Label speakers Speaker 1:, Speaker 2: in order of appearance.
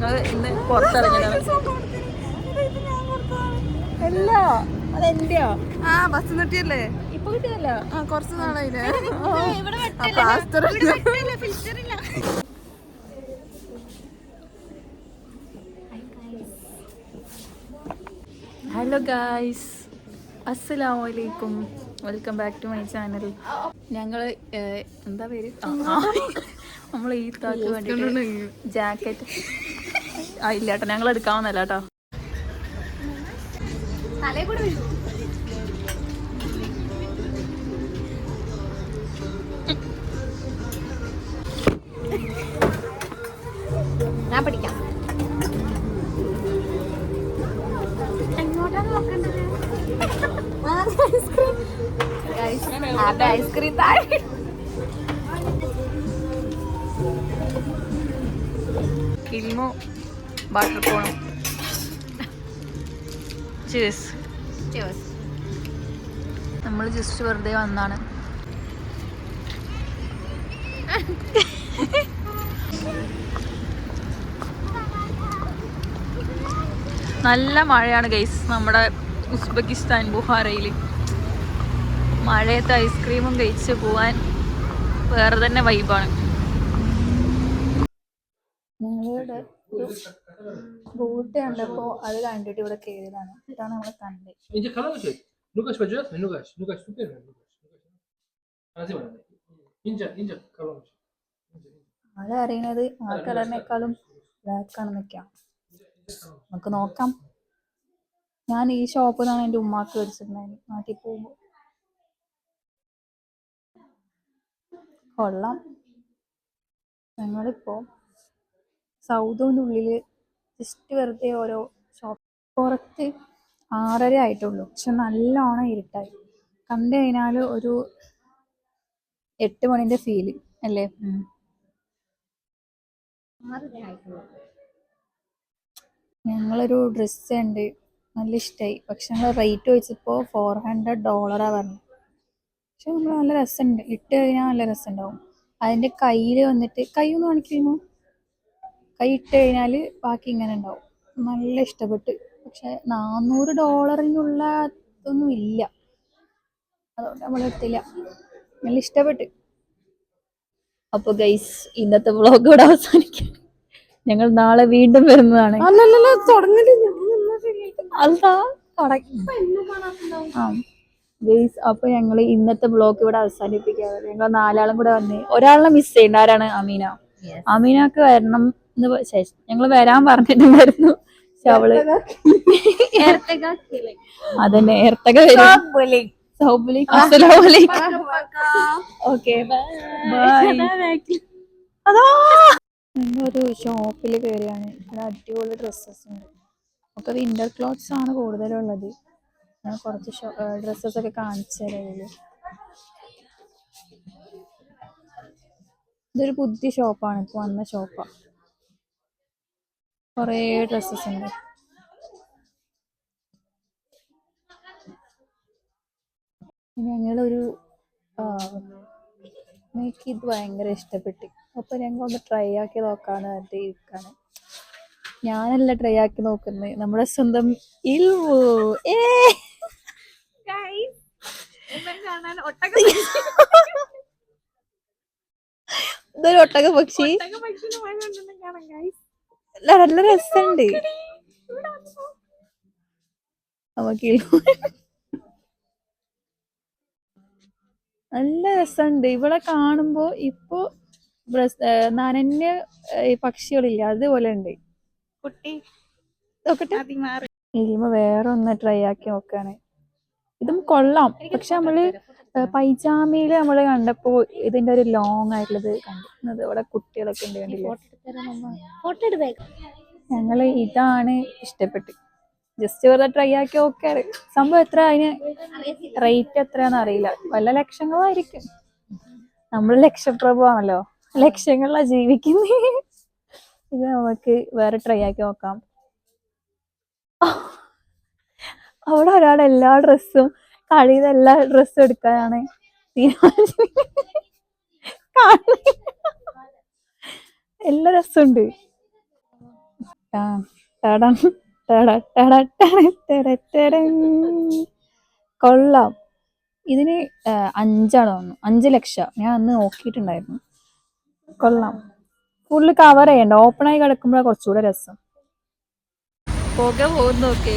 Speaker 1: ഞങ്ങൾ ഇന്ന് പുറത്തിറങ്ങിയതാണ്. അല്ല അതെന്റെയോ?
Speaker 2: ആ ബസ് നിർത്തിയല്ലേ
Speaker 1: ഇപ്പൊ കിട്ടിയല്ല.
Speaker 2: ആ കുറച്ച് നാളായില്ലേ.
Speaker 1: ഹലോ ഗായ്സ്, അസ്സലാമു അലൈക്കും, welcome back to my channel. ഞങ്ങൾ എന്താ പേര്, നമ്മൾ ഈ താക്ക് വേണ്ടിയിട്ട് ജാക്കറ്റ് ഇല്ല കേട്ടോ, ഞങ്ങൾ എടുക്കാവുന്നല്ല കേട്ടോ.
Speaker 2: ഞാൻ പഠിക്കാം. ഐസ്ക്രീം
Speaker 1: ഇൽമോ ബട്ടർ കോണും. നമ്മൾ ജസ്റ്റ് വെറുതെ വന്നാണ്. നല്ല മഴയാണ് ഗൈസ് നമ്മുടെ ഉസ്ബെക്കിസ്ഥാൻ ബുഹാറയിൽ. മഴയത്ത് ഐസ്ക്രീമും കഴിച്ച് പോവാൻ വേറെ തന്നെ വൈബാണ്. ഞങ്ങളുടെ ഒരു ബോട്ട് കണ്ടപ്പോൾ അത് കണ്ടിട്ട് ഇവിടെ കയറിയതാണ്. ഇതാണ് നമ്മൾ കണ്ടത്. അത് അറിയണത് ആ കളറിനേക്കാളും ബ്ലാക്ക് ആണെന്നൊക്കെയാണ്. നമുക്ക് നോക്കാം. ഞാൻ ഈ ഷോപ്പിൽ നിന്നാണ് എൻ്റെ ഉമ്മാക്ക് മേടിച്ചിട്ടുണ്ടായിരുന്നു നാട്ടിൽ പോകുമ്പോൾ. കൊള്ളാം. ഞങ്ങളിപ്പോൾ സൗദിൻ്റെ ഉള്ളിൽ ജസ്റ്റ് വെറുതെ ഓരോ ഷോപ്പ്. പുറത്ത് 6:30 ആയിട്ടുള്ളൂ, പക്ഷെ നല്ലോണം ഇരുട്ടായി. കണ്ടു കഴിഞ്ഞാൽ ഒരു 8 മണിൻ്റെ ഫീല് അല്ലേ. ഞങ്ങളൊരു ഡ്രസ്സ് ഉണ്ട്, നല്ല ഇഷ്ടമായി. പക്ഷെ ഞങ്ങൾ റേറ്റ് ചോദിച്ചപ്പോൾ $400 പറഞ്ഞു. പക്ഷെ നമ്മൾ നല്ല രസമുണ്ട്, ഇട്ട് കഴിഞ്ഞാൽ നല്ല രസമുണ്ടാവും. അതിൻ്റെ കയ്യിൽ വന്നിട്ട് കൈ ഒന്ന് കാണിക്കുന്നു, കൈ ഇട്ട് കഴിഞ്ഞാൽ ബാക്കി ഇങ്ങനെ ഉണ്ടാവും. നല്ല ഇഷ്ടപ്പെട്ട്. പക്ഷെ $400 ഇതൊന്നും ഇല്ല, അതുകൊണ്ട് നമ്മൾ എടുത്തില്ല. നല്ല ഇഷ്ടപ്പെട്ട്. അപ്പോൾ ഗൈസ്, ഇന്നത്തെ വ്ളോഗ് ഇവിടെ അവസാനിക്കും. ഞങ്ങൾ നാളെ വീണ്ടും വരുന്നതാണ്. അപ്പൊ ഞങ്ങൾ ഇന്നത്തെ വ്ളോഗ് ഇവിടെ അവസാനിപ്പിക്കാറ്. ഞങ്ങൾ 4 കൂടെ വന്നേ. ഒരാളെ മിസ് ചെയ്യണ്ട. ആരാണ്? അമീന. അമീനക്ക് വരണം എന്ന് ഞങ്ങൾ വരാൻ പറഞ്ഞിട്ടുണ്ടായിരുന്നു. പക്ഷെ അവള് അതന്നെ നേരത്തെ വരും. ഓക്കെ, ഞങ്ങളൊരു ഷോപ്പിൽ കയറിയാണ്. അവിടെ അടിപൊളി ഡ്രസ്സസ് ഉണ്ട്. ഒക്കെ വിന്റർ ക്ലോത്ത്സ് ആണ് കൂടുതലുള്ളത്. ഞാൻ കുറച്ച് ഡ്രസ്സസ് ഒക്കെ കാണിച്ചു തരാം. ഇതൊരു പുതിയ ഷോപ്പാണ്, ഇപ്പോൾ വന്ന ഷോപ്പാണ്. കുറേ ഡ്രസ്സസ് ഉണ്ട്. ഞങ്ങളൊരു എനിക്ക് ഇത് ഭയങ്കര ഇഷ്ടപ്പെട്ടു. അപ്പോൾ ഞങ്ങൾ ഒന്ന് ട്രൈ ആക്കി നോക്കാന്ന് പറഞ്ഞിട്ട് ഇരിക്കാണ്. ഞാനല്ല ട്രൈ ആക്കി നോക്കുന്നത്, നമ്മുടെ സ്വന്തം ഇൽവു. ഇതൊരു ഒട്ടക പക്ഷി. നല്ല രസമുണ്ട്. നമുക്ക് നല്ല രസമുണ്ട് ഇവിടെ കാണുമ്പോ. ഇപ്പൊ നനഞ്ഞ പക്ഷികളില്ല, അതുപോലെ ഉണ്ട്. ഇനിമ വേറെ ഒന്ന് ട്രൈ ആക്കി നോക്കാണ്. ഇതും കൊള്ളാം. പക്ഷെ നമ്മള് പൈജാമയില് നമ്മള് കണ്ടപ്പോ ഇതിന്റെ ഒരു ലോങ് ആയിട്ടുള്ളത് കണ്ടത്. ഇവിടെ കുട്ടികളൊക്കെ ഉണ്ട്, കണ്ടില്ലേ. ഞങ്ങള് ഇതാണ് ഇഷ്ടപ്പെട്ടു. ജസ്റ്റ് വെറുതെ ട്രൈ ആക്കി നോക്കാറ്. സംഭവം എത്ര, അതിന് റേറ്റ് എത്രയാന്ന് അറിയില്ല. വല്ല ലക്ഷങ്ങളായിരിക്കും. നമ്മൾ ലക്ഷപ്രഭു ആണല്ലോ, ലക്ഷങ്ങളിലാ ജീവിക്കുന്നത്. ഇത് നമുക്ക് വേറെ ട്രൈ ആക്കി നോക്കാം. അവിടെ ഒരാൾ എല്ലാ ഡ്രസ്സും കഴിയുന്ന എല്ലാ ഡ്രസ്സും എടുക്കാനാണ് തീരുമാനിച്ചത്. എല്ലാ രസമുണ്ട്. ടാ, ടടം, ടട, ടട, ടട, ടട, ടടം. കൊള്ളാം. ഇതിന് 5 തോന്നുന്നു, 5 ലക്ഷം. ഞാൻ അന്ന് നോക്കിയിട്ടുണ്ടായിരുന്നു. കൊള്ളാം. ഫുള്ള് കവർ ചെയ്യണ്ട, ഓപ്പൺ ആയി കിടക്കുമ്പോഴാണ് കുറച്ചുകൂടെ രസം.
Speaker 2: പുക പോകുന്നു നോക്കേ